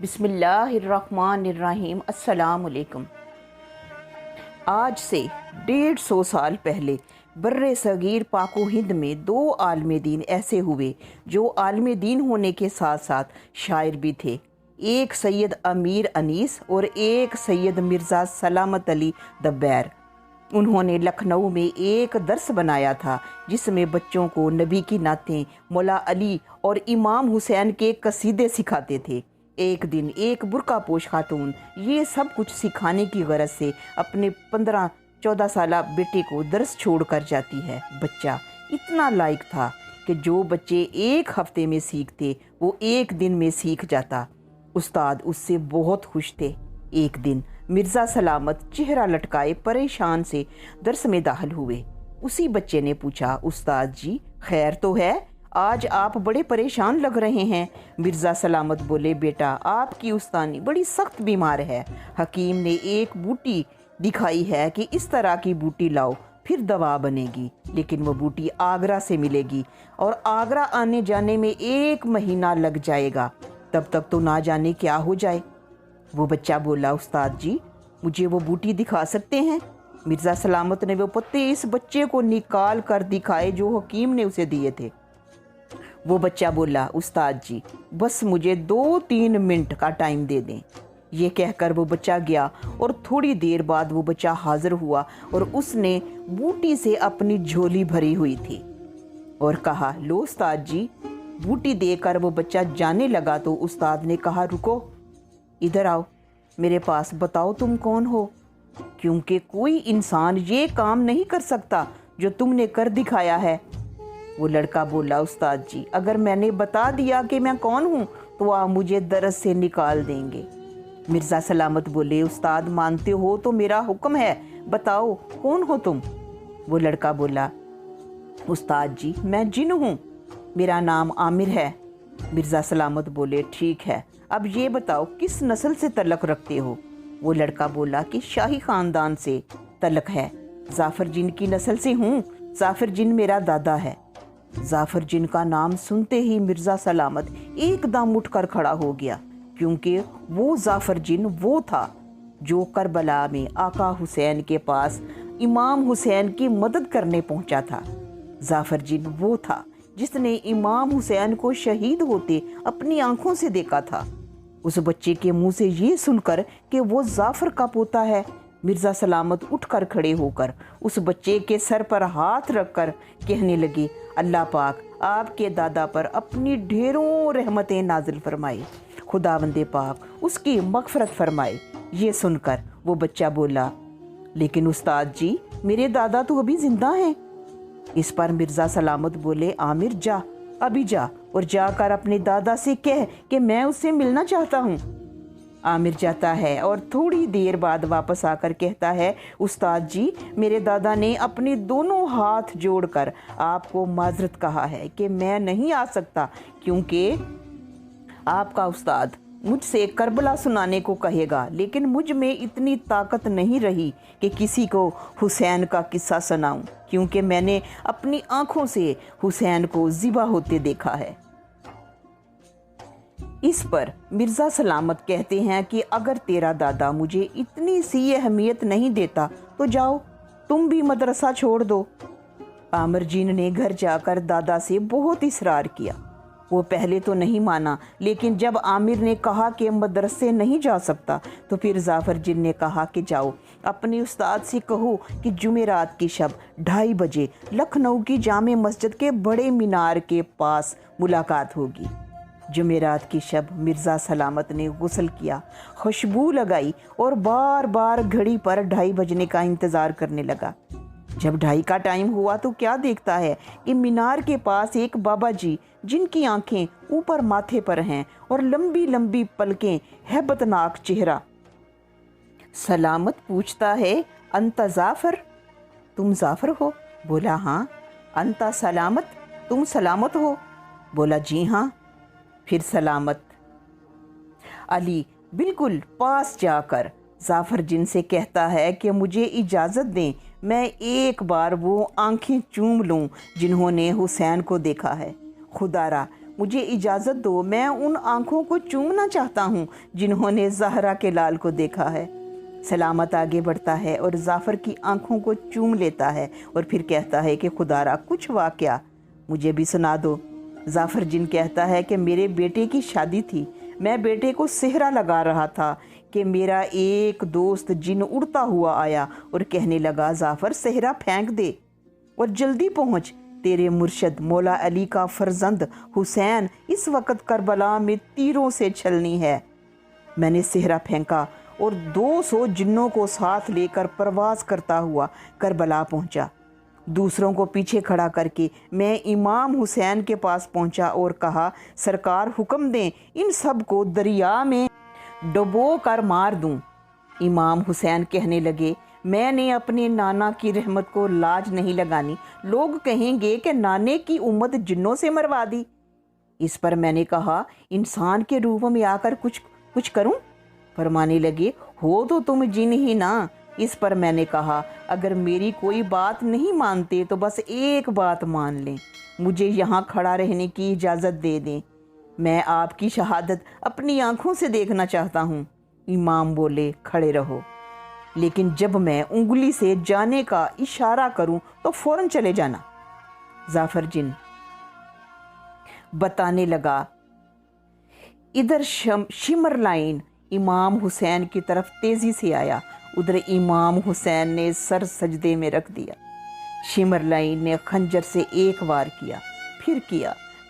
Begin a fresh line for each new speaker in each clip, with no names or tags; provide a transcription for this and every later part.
بسم اللہ الرحمن الرحیم۔ السلام علیکم۔ آج سے 150 سال پہلے بر صغیر پاک و ہند میں 2 عالم دین ایسے ہوئے جو عالم دین ہونے کے ساتھ ساتھ شاعر بھی تھے۔ ایک سید امیر انیس اور ایک سید مرزا سلامت علی دبیر۔ انہوں نے لکھنؤ میں ایک درس بنایا تھا جس میں بچوں کو نبی کی نعتیں، مولا علی اور امام حسین کے قصیدے سکھاتے تھے۔ ایک دن ایک برقع پوش خاتون یہ سب کچھ سکھانے کی غرض سے اپنے 15-14 سالہ بیٹے کو درس چھوڑ کر جاتی ہے۔ بچہ اتنا لائق تھا کہ جو بچے ایک ہفتے میں سیکھتے وہ ایک دن میں سیکھ جاتا۔ استاد اس سے بہت خوش تھے۔ ایک دن مرزا سلامت چہرہ لٹکائے پریشان سے درس میں داخل ہوئے۔ اسی بچے نے پوچھا، استاد جی خیر تو ہے؟ آج آپ بڑے پریشان لگ رہے ہیں۔ مرزا سلامت بولے، بیٹا آپ کی استانی بڑی سخت بیمار ہے۔ حکیم نے ایک بوٹی دکھائی ہے کہ اس طرح کی بوٹی لاؤ پھر دوا بنے گی، لیکن وہ بوٹی آگرہ سے ملے گی اور آگرہ آنے جانے میں 1 مہینہ لگ جائے گا، تب تک تو نہ جانے کیا ہو جائے۔ وہ بچہ بولا، استاد جی مجھے وہ بوٹی دکھا سکتے ہیں؟ مرزا سلامت نے وہ پتے اس بچے کو نکال کر دکھائے جو حکیم نے اسے دیے تھے۔ وہ بچہ بولا، استاد جی بس مجھے 2-3 منٹ کا ٹائم دے دیں۔ یہ کہہ کر وہ بچہ گیا اور تھوڑی دیر بعد وہ بچہ حاضر ہوا اور اس نے بوٹی سے اپنی جھولی بھری ہوئی تھی اور کہا، لو استاد جی۔ بوٹی دے کر وہ بچہ جانے لگا تو استاد نے کہا، رکو ادھر آؤ میرے پاس، بتاؤ تم کون ہو، کیونکہ کوئی انسان یہ کام نہیں کر سکتا جو تم نے کر دکھایا ہے۔ وہ لڑکا بولا، استاد جی اگر میں نے بتا دیا کہ میں کون ہوں تو آپ مجھے درس سے نکال دیں گے۔ مرزا سلامت بولے، استاد مانتے ہو تو میرا حکم ہے، بتاؤ کون ہو تم؟ وہ لڑکا بولا، استاد جی میں جن ہوں، میرا نام عامر ہے۔ مرزا سلامت بولے، ٹھیک ہے اب یہ بتاؤ کس نسل سے تعلق رکھتے ہو؟ وہ لڑکا بولا کہ شاہی خاندان سے تعلق ہے، ظافر جن کی نسل سے ہوں، ظافر جن میرا دادا ہے۔ ظافر جن کا نام سنتے ہی مرزا سلامت ایک دم اٹھ کر کھڑا ہو گیا، کیونکہ وہ ظافر جن وہ تھا جو کربلا میں آقا حسین کے پاس امام حسین کی مدد کرنے پہنچا تھا۔ ظافر جن وہ تھا جس نے امام حسین کو شہید ہوتے اپنی آنکھوں سے دیکھا تھا۔ اس بچے کے منہ سے یہ سن کر کہ وہ ظافر کا پوتا ہے، مرزا سلامت اٹھ کر کھڑے ہو کر اس بچے کے سر پر ہاتھ رکھ کر کہنے لگے، اللہ پاک آپ کے دادا پر اپنی ڈھیروں رحمتیں نازل فرمائے، خداوند پاک اس کی مغفرت فرمائے۔ یہ سن کر وہ بچہ بولا، لیکن استاد جی میرے دادا تو ابھی زندہ ہیں۔ اس پر مرزا سلامت بولے، عامر جا ابھی جا اور جا کر اپنے دادا سے کہہ کہ میں اس سے ملنا چاہتا ہوں۔ عامر جاتا ہے اور تھوڑی دیر بعد واپس آ کر کہتا ہے، استاد جی میرے دادا نے اپنے دونوں ہاتھ جوڑ کر آپ کو معذرت کہا ہے کہ میں نہیں آ سکتا، کیونکہ آپ کا استاد مجھ سے کربلا سنانے کو کہے گا، لیکن مجھ میں اتنی طاقت نہیں رہی کہ کسی کو حسین کا قصہ سناؤں، کیونکہ میں نے اپنی آنکھوں سے حسین کو ذبح ہوتے دیکھا ہے۔ اس پر مرزا سلامت کہتے ہیں کہ اگر تیرا دادا مجھے اتنی سی اہمیت نہیں دیتا تو جاؤ تم بھی مدرسہ چھوڑ دو۔ عامر جین نے گھر جا کر دادا سے بہت اصرار کیا۔ وہ پہلے تو نہیں مانا، لیکن جب عامر نے کہا کہ مدرسے نہیں جا سکتا تو پھر ظافر جن نے کہا کہ جاؤ اپنے استاد سے کہو کہ جمعرات کی شب 2:30 بجے لکھنؤ کی جامع مسجد کے بڑے مینار کے پاس ملاقات ہوگی۔ جمعرات کی شب مرزا سلامت نے غسل کیا، خوشبو لگائی اور بار بار گھڑی پر 2:30 بجنے کا انتظار کرنے لگا۔ جب 2:30 کا ٹائم ہوا تو کیا دیکھتا ہے کہ مینار کے پاس ایک بابا جی جن کی آنکھیں اوپر ماتھے پر ہیں اور لمبی لمبی پلکیں، ہیبت ناک چہرہ۔ سلامت پوچھتا ہے، انت ظافر؟ تم ظافر ہو؟ بولا ہاں۔ انت سلامت؟ تم سلامت ہو؟ بولا جی ہاں۔ پھر سلامت علی بالکل پاس جا کر ظافر جن سے کہتا ہے کہ مجھے اجازت دیں میں ایک بار وہ آنکھیں چوم لوں جنہوں نے حسین کو دیکھا ہے۔ خدا را مجھے اجازت دو، میں ان آنکھوں کو چومنا چاہتا ہوں جنہوں نے زہرا کے لال کو دیکھا ہے۔ سلامت آگے بڑھتا ہے اور جعفر کی آنکھوں کو چوم لیتا ہے اور پھر کہتا ہے کہ خدا را کچھ واقعہ مجھے بھی سنا دو۔ جعفر جن کہتا ہے کہ میرے بیٹے کی شادی تھی، میں بیٹے کو صحرا لگا رہا تھا کہ میرا ایک دوست جن اڑتا ہوا آیا اور کہنے لگا جعفر صحرا پھینک دے اور جلدی پہنچ، تیرے مرشد مولا علی کا فرزند حسین اس وقت کربلا میں تیروں سے چھلنی ہے۔ میں نے صحرا پھینکا اور 200 جنوں کو ساتھ لے کر پرواز کرتا ہوا کربلا پہنچا۔ دوسروں کو پیچھے کھڑا کر کے میں امام حسین کے پاس پہنچا اور کہا سرکار حکم دیں ان سب کو دریا میں ڈبو کر مار دوں۔ امام حسین کہنے لگے میں نے اپنے نانا کی رحمت کو لاج نہیں لگانی، لوگ کہیں گے کہ نانے کی امت جنوں سے مروا دی۔ اس پر میں نے کہا انسان کے روپ میں آ کر کچھ کروں؟ فرمانے لگے ہو تو تم جن ہی نا۔ اس پر میں نے کہا اگر میری کوئی بات نہیں مانتے تو بس ایک بات مان لیں، مجھے یہاں کھڑا رہنے کی اجازت دے دیں، میں آپ کی شہادت اپنی آنکھوں سے دیکھنا چاہتا ہوں۔ امام بولے کھڑے رہو، لیکن جب میں انگلی سے جانے کا اشارہ کروں تو فوراً چلے جانا۔ جعفر جن بتانے لگا ادھر شمر لائن امام حسین کی طرف تیزی سے آیا، ادھر امام حسین نے سر سجدے میں رکھ دیا۔ شمر لائن نے خنجر سے ایک وار کیا،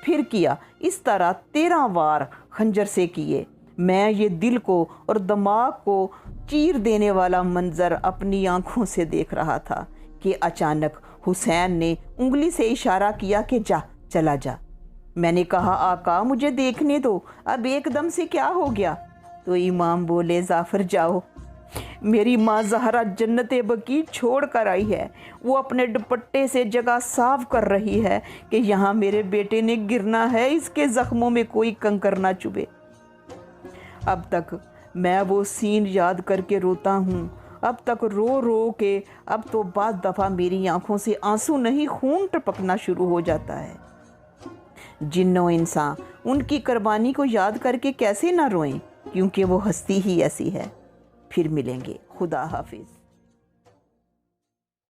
پھر کیا، اس طرح 13 وار خنجر سے کیے۔ میں یہ دل کو اور دماغ کو چیر دینے والا منظر اپنی آنکھوں سے دیکھ رہا تھا کہ اچانک حسین نے انگلی سے اشارہ کیا کہ چلا جا۔ میں نے کہا آقا مجھے دیکھنے دو، اب ایک دم سے کیا ہو گیا؟ تو امام بولے جعفر جاؤ، میری ماں زہرا جنت بقیع چھوڑ کر آئی ہے، وہ اپنے دوپٹے سے جگہ صاف کر رہی ہے کہ یہاں میرے بیٹے نے گرنا ہے، اس کے زخموں میں کوئی کنکر نہ چبھے۔ اب تک میں وہ سین یاد کر کے روتا ہوں، اب تک رو رو کے اب تو بعض دفعہ میری آنکھوں سے آنسو نہیں خون ٹپکنا شروع ہو جاتا ہے۔ جن و انسان ان کی قربانی کو یاد کر کے کیسے نہ روئیں، کیونکہ وہ ہستی ہی ایسی ہے۔ پھر ملیں گے، خدا حافظ۔